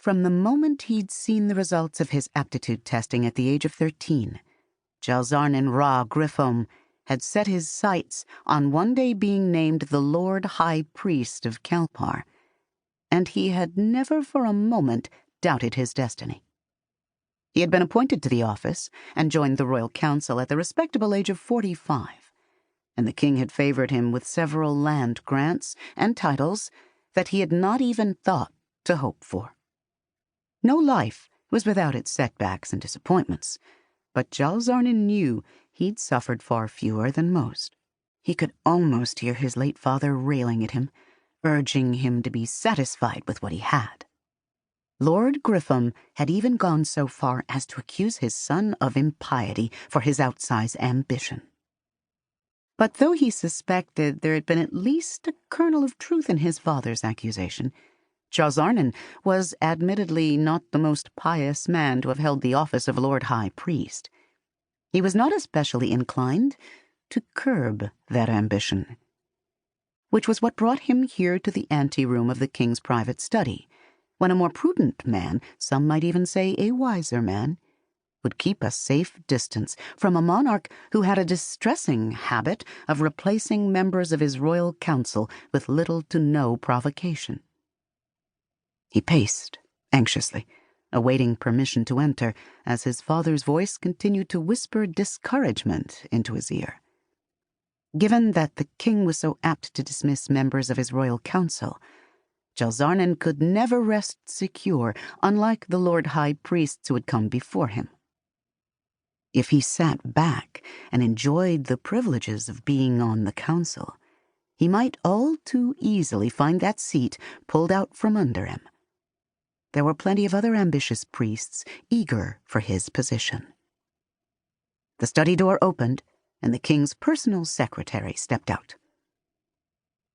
From the moment he'd seen the results of his aptitude testing at the age of 13, Jalzarnin Ra Griffom had set his sights on one day being named the Lord High Priest of Khalpar, and he had never for a moment doubted his destiny. He had been appointed to the office and joined the royal council at the respectable age of 45, and the king had favored him with several land grants and titles that he had not even thought to hope for. No life was without its setbacks and disappointments, but Jalzarnin knew he'd suffered far fewer than most. He could almost hear his late father railing at him, urging him to be satisfied with what he had. Lord Griffom had even gone so far as to accuse his son of impiety for his outsized ambition. But though he suspected there had been at least a kernel of truth in his father's accusation, Jalzarnin was admittedly not the most pious man to have held the office of Lord High Priest. He was not especially inclined to curb that ambition, which was what brought him here to the anteroom of the king's private study, when a more prudent man, some might even say a wiser man, would keep a safe distance from a monarch who had a distressing habit of replacing members of his royal council with little to no provocation. He paced anxiously, awaiting permission to enter, as his father's voice continued to whisper discouragement into his ear. Given that the king was so apt to dismiss members of his royal council, Jalzarnin could never rest secure, unlike the Lord High Priests who had come before him. If he sat back and enjoyed the privileges of being on the council, he might all too easily find that seat pulled out from under him. There were plenty of other ambitious priests eager for his position. The study door opened, and the king's personal secretary stepped out.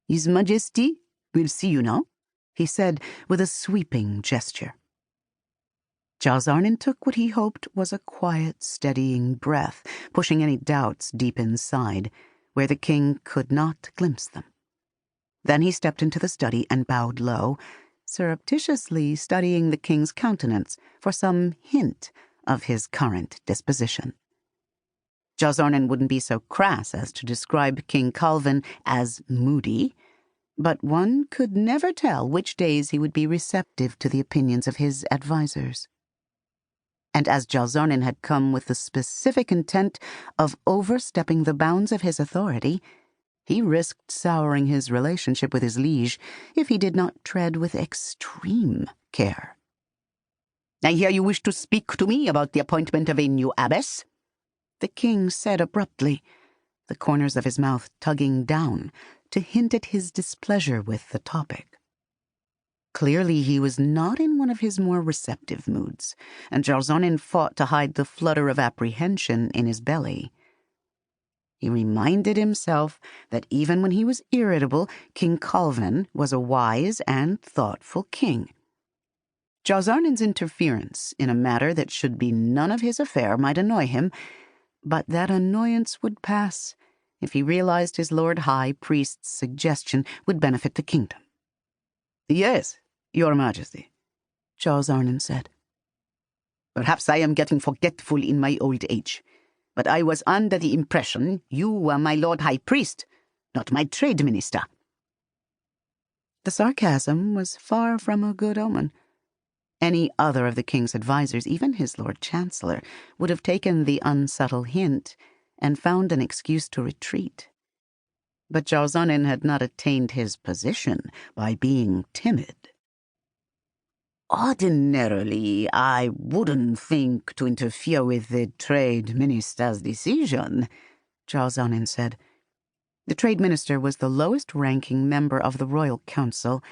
"His Majesty will see you now," he said with a sweeping gesture. Jalzarnin took what he hoped was a quiet, steadying breath, pushing any doubts deep inside, where the king could not glimpse them. Then he stepped into the study and bowed low, surreptitiously studying the king's countenance for some hint of his current disposition. Jalzarnin wouldn't be so crass as to describe King Calvin as moody, but one could never tell which days he would be receptive to the opinions of his advisers. And as Jalzarnin had come with the specific intent of overstepping the bounds of his authority, he risked souring his relationship with his liege if he did not tread with extreme care. "I hear you wish to speak to me about the appointment of a new abbess," the king said abruptly, the corners of his mouth tugging down to hint at his displeasure with the topic. Clearly he was not in one of his more receptive moods, and Jalzarnin fought to hide the flutter of apprehension in his belly. He reminded himself that even when he was irritable, King Calvin was a wise and thoughtful king. Jalzarnin's interference in a matter that should be none of his affair might annoy him, but that annoyance would pass if he realized his Lord High Priest's suggestion would benefit the kingdom. "Yes, Your Majesty," Jalzarnin said. "Perhaps I am getting forgetful in my old age, but I was under the impression you were my Lord High Priest, not my trade minister." The sarcasm was far from a good omen. Any other of the king's advisers, even his Lord Chancellor, would have taken the unsubtle hint and found an excuse to retreat. But Jalzarnin had not attained his position by being timid. "Ordinarily, I wouldn't think to interfere with the trade minister's decision," Jalzarnin said. The trade minister was the lowest-ranking member of the royal council,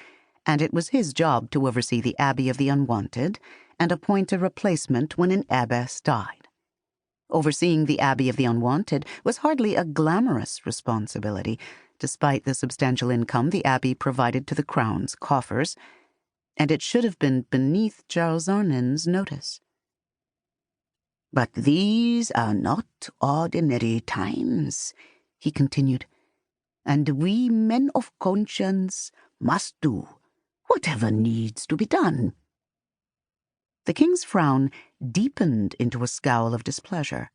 and it was his job to oversee the abbey of the Unwanted and appoint a replacement when an abbess died. Overseeing the abbey of the Unwanted was hardly a glamorous responsibility, despite the substantial income the abbey provided to the crown's coffers, and it should have been beneath Jalzarnin's notice. "But these are not ordinary times," he continued, "and we men of conscience must do whatever needs to be done." The king's frown deepened into a scowl of displeasure.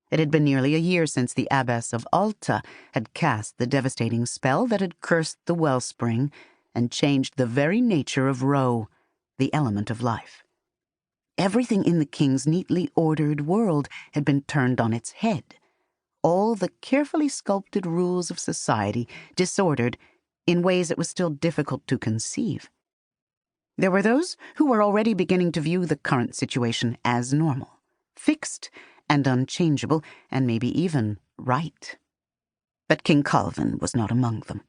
It had been nearly a year since the abbess of Alta had cast the devastating spell that had cursed the wellspring and changed the very nature of Ro, the element of life. Everything in the king's neatly ordered world had been turned on its head. All the carefully sculpted rules of society disordered in ways it was still difficult to conceive. There were those who were already beginning to view the current situation as normal, fixed and unchangeable, and maybe even right. But King Calvin was not among them.